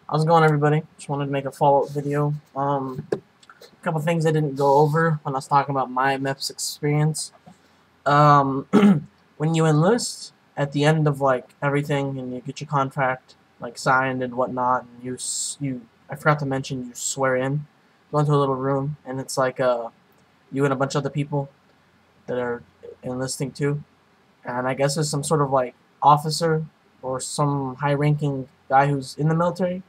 How's it going, everybody? Just wanted to make a follow-up video. A couple things I didn't go over when I was talking about my MEPS experience. When you enlist at the end of like everything and you get your contract like signed and whatnot, and I forgot to mention you swear in, go into a little room, and it's like you and a bunch of other people that are enlisting too, and I guess there's some sort of like officer or some high-ranking guy who's in the military.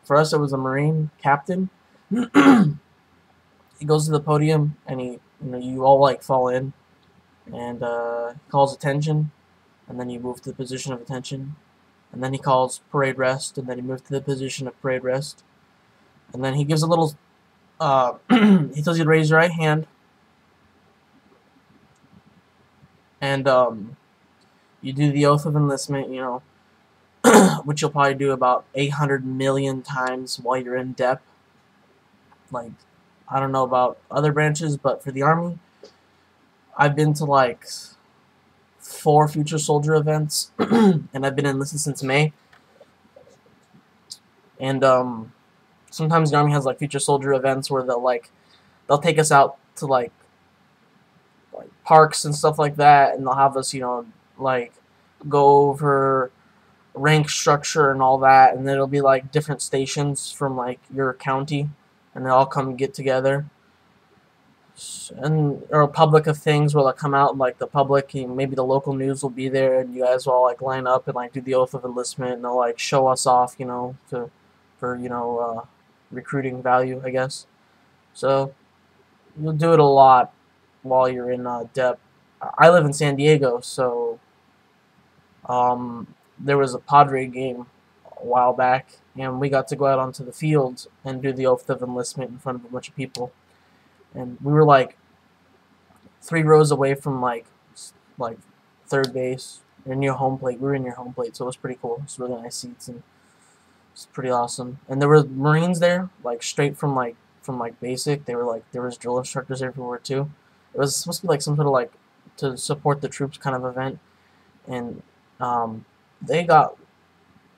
For us, it was a Marine captain. He goes to the podium, and you all like fall in, and he calls attention, and then you move to the position of attention, and then he calls parade rest, and then you move to the position of parade rest, and then he gives a little. He tells you to raise your right hand, and you do the oath of enlistment. Which you'll probably do about 800 million times while you're in DEP. Like, I don't know about other branches, but for the Army, I've been to like 4 Future Soldier events, and I've been enlisted since May. And sometimes the Army has like Future Soldier events where they'll take us out to like parks and stuff like that, and they'll have us like go over rank structure and all that, and then it'll be like different stations from like your county, and they all come get together, and or a public of things where they'll come out, and like the public, maybe the local news will be there, and you guys will all like line up and like do the oath of enlistment, and they'll like show us off, for recruiting value, I guess. So you'll do it a lot while you're in DEP. I live in San Diego, so there was a Padre game a while back, and we got to go out onto the field and do the oath of enlistment in front of a bunch of people. And we were like 3 rows away from like third base, or near home plate. We were in your home plate, so it was pretty cool. It was really nice seats, and it's pretty awesome. And there were Marines there, like straight from basic. There was drill instructors everywhere too. It was supposed to be like some sort of like to support the troops kind of event, and they got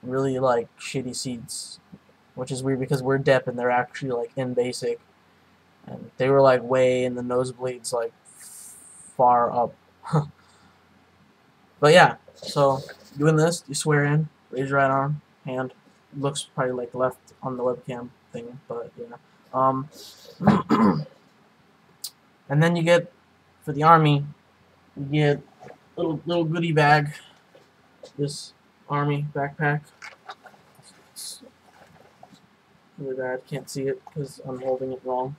really like shitty seats, which is weird because we're DEP and they're actually like in basic, and they were like way in the nosebleeds, like far up. But yeah, so doing this, you swear in, raise your right arm, hand. Looks probably like left on the webcam thing, but yeah. And then you get, for the Army, you get little goodie bag. This Army backpack. It's really bad. Can't see it because I'm holding it wrong.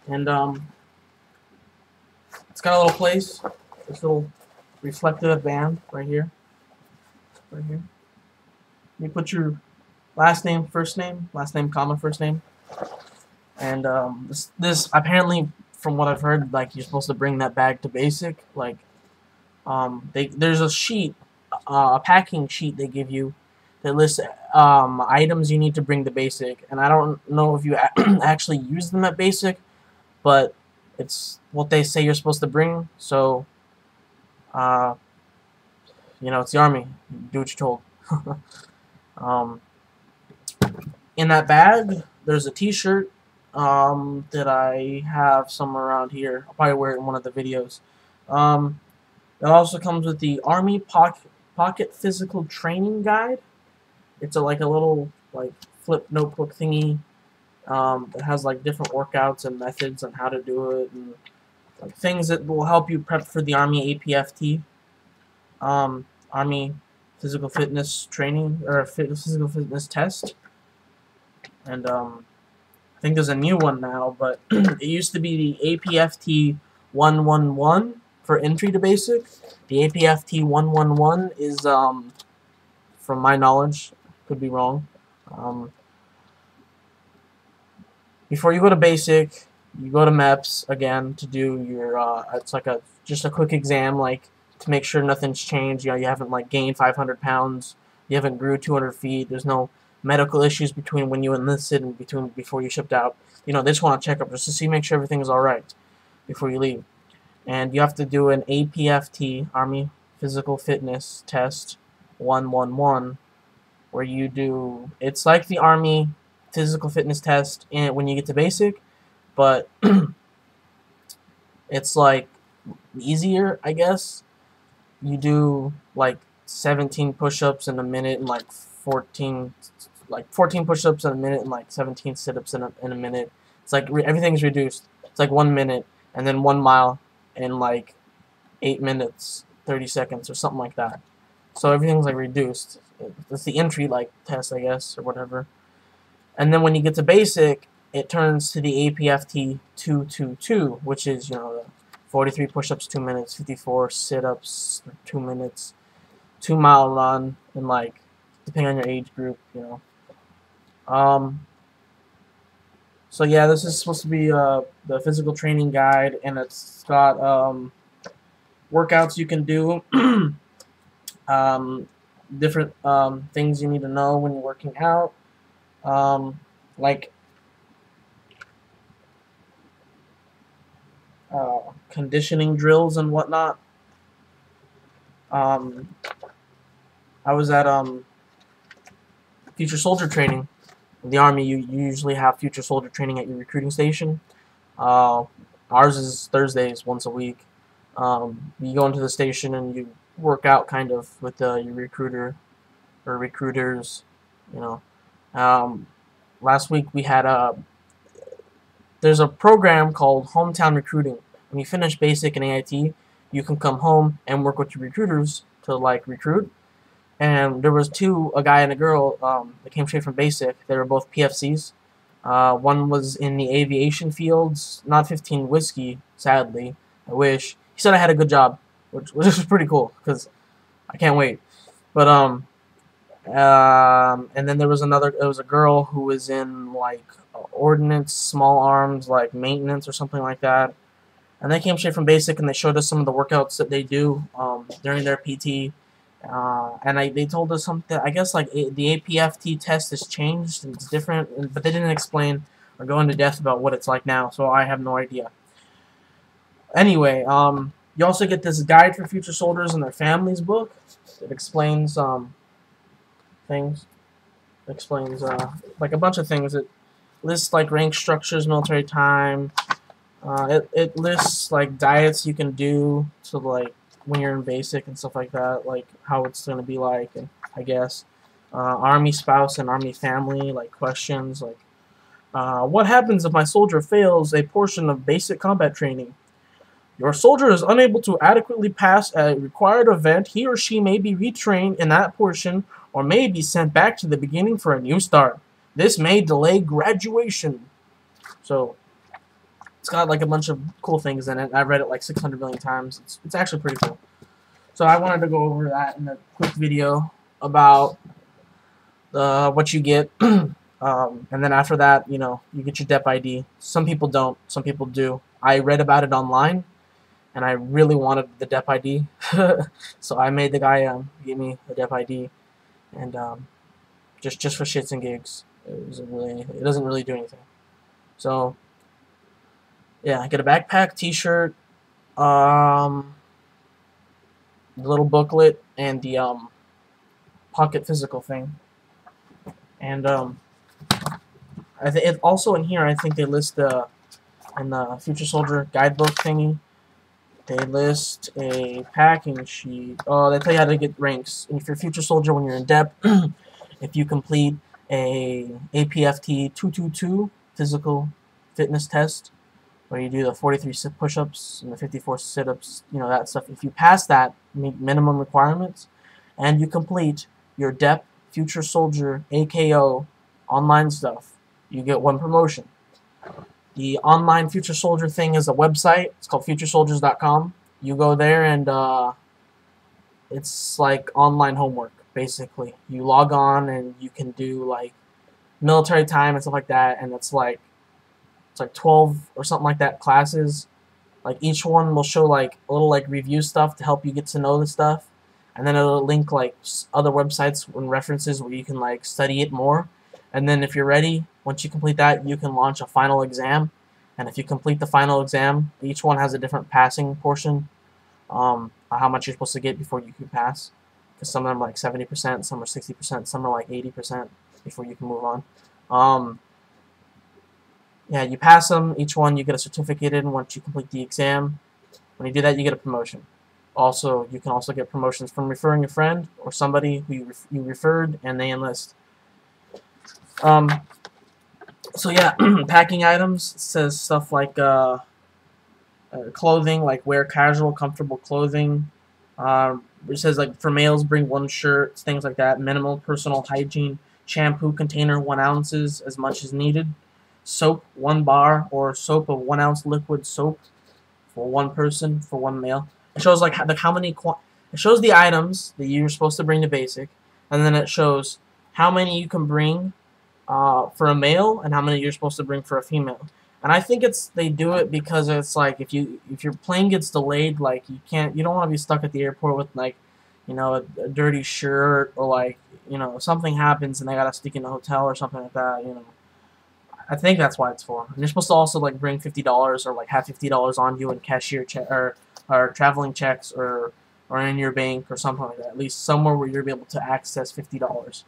And it's got a little place. This little reflective band right here. Right here. You put your last name, first name, comma, first name. And this apparently, from what I've heard, like you're supposed to bring that bag to basic. Like, there's a sheet, a packing sheet they give you that lists items you need to bring to basic, and I don't know if you actually use them at basic, but it's what they say you're supposed to bring. So, it's the Army. Do what you're told. In that bag, there's a T-shirt that I have somewhere around here. I'll probably wear it in one of the videos. It also comes with the Army Pocket Physical Training Guide. It's like a little like flip notebook thingy that has like different workouts and methods on how to do it, and like things that will help you prep for the Army APFT, Army Physical Fitness Training, or Physical Fitness Test. And I think there's a new one now, but it used to be the APFT 111 for entry to basic. The APFT 111 is, from my knowledge, could be wrong. Before you go to basic, you go to MEPS again to do your. It's like just a quick exam, like to make sure nothing's changed. You haven't like gained 500 pounds. You haven't grew 200 feet. There's no medical issues between when you enlisted and before you shipped out. They just want to check up just to make sure everything is all right before you leave. And you have to do an APFT, Army Physical Fitness Test 111, where you do, it's like the Army physical fitness test and when you get to basic, but it's like easier, I guess. You do like 17 push-ups in a minute and like 14 push-ups in a minute and like 17 sit-ups in a minute. It's like everything's reduced. It's like 1 minute and then 1 mile in like 8 minutes 30 seconds or something like that. So everything's like reduced. It's the entry like test, I guess, or whatever. And then when you get to basic, it turns to the APFT 222, which is, you know, 43 push-ups 2 minutes, 54 sit-ups 2 minutes, 2-mile run, and like depending on your age group, you know. So yeah, this is supposed to be the physical training guide, and it's got workouts you can do, different things you need to know when you're working out, like conditioning drills and whatnot. I was at Future Soldier training. In the Army, you usually have Future Soldier training at your recruiting station. Ours is Thursdays, once a week. You go into the station and you work out kind of with your recruiter or recruiters, you know. Last week we had there's a program called Hometown Recruiting. When you finish basic and AIT, you can come home and work with your recruiters to like recruit. And there was a guy and a girl that came straight from basic. They were both PFCs. One was in the aviation fields, not 15 whiskey, sadly. I wish. He said I had a good job, which was pretty cool because I can't wait. But and then there was a girl who was in like ordnance, small arms, like maintenance or something like that. And they came straight from basic and they showed us some of the workouts that they do during their PT. And they told us something, I guess like the APFT test has changed and it's different, but they didn't explain or go into depth about what it's like now, so I have no idea. Anyway, you also get this guide for future soldiers and their families book. It explains things. It explains like a bunch of things. It lists like rank structures, military time. It lists like diets you can do to like when you're in basic and stuff like that, like how it's going to be like, and I guess Army spouse and Army family, like questions like what happens if my soldier fails a portion of basic combat training? Your soldier is unable to adequately pass a required event. He or she may be retrained in that portion or may be sent back to the beginning for a new start. This may delay graduation. So it's got like a bunch of cool things in it. I've read it like 600 million times. It's actually pretty cool. So I wanted to go over that in a quick video about what you get. And then after that, you know, you get your DEP ID. Some people don't. Some people do. I read about it online, and I really wanted the DEP ID. So I made the guy give me the DEP ID, and just for shits and gigs. It doesn't really do anything. So yeah, I get a backpack, T-shirt, the little booklet, and the pocket physical thing. And I think also in here, I think they list in the Future Soldier guidebook thingy, they list a packing sheet. Oh, they tell you how to get ranks. And if you're Future Soldier when you're in DEP, if you complete a APFT 222 physical fitness test, where you do the 43 push-ups and the 54 sit-ups, you know, that stuff. If you pass that minimum requirements, and you complete your DEP Future Soldier AKO online stuff, you get 1 promotion. The online Future Soldier thing is a website. It's called FutureSoldiers.com. You go there and it's like online homework, basically. You log on and you can do like military time and stuff like that, and it's like 12 or something like that classes. Like each one will show like a little like review stuff to help you get to know the stuff, and then it'll link like other websites and references where you can like study it more. And then if you're ready, once you complete that, you can launch a final exam. And if you complete the final exam, each one has a different passing portion, how much you're supposed to get before you can pass. because some of them are like 70%, some are 60%, some are like 80% before you can move on. Yeah, you pass them. Each one you get a certificate in once you complete the exam. When you do that, you get a promotion. Also, you can also get promotions from referring a friend or somebody who you referred and they enlist. So yeah, packing items says stuff like clothing, like wear casual, comfortable clothing. It says like for males, bring 1 shirt, things like that. Minimal personal hygiene. Shampoo container 1 ounces as much as needed. Soap 1 bar or soap of 1 ounce liquid soap for 1 person, for 1 male. It shows like how many it shows the items that you're supposed to bring to basic, and then it shows how many you can bring for a male and how many you're supposed to bring for a female. And I think they do it because it's like if your plane gets delayed, like you don't want to be stuck at the airport with like, a dirty shirt, or like, something happens and they gotta stick in the hotel or something like that. I think that's why it's for. And you're supposed to also like bring $50 or like have $50 on you in cashier check or traveling checks or in your bank or something like that. At least somewhere where you'll be able to access $50.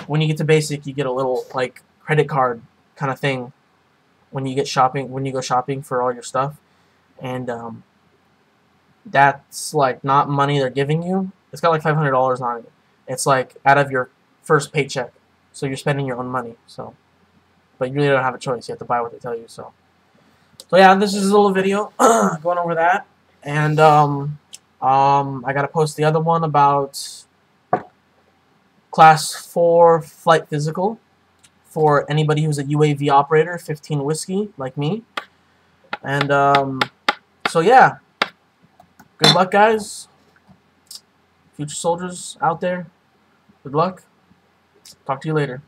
When you get to basic, you get a little like credit card kind of thing when you go shopping for all your stuff, and that's like not money they're giving you. It's got like $500 on it. It's like out of your first paycheck, so you're spending your own money. So, but you really don't have a choice. You have to buy what they tell you. So yeah, this is a little video going over that, and I gotta post the other one about Class 4 flight physical for anybody who's a UAV operator, 15 whiskey, like me. And so yeah, good luck, guys. Future soldiers out there, good luck. Talk to you later.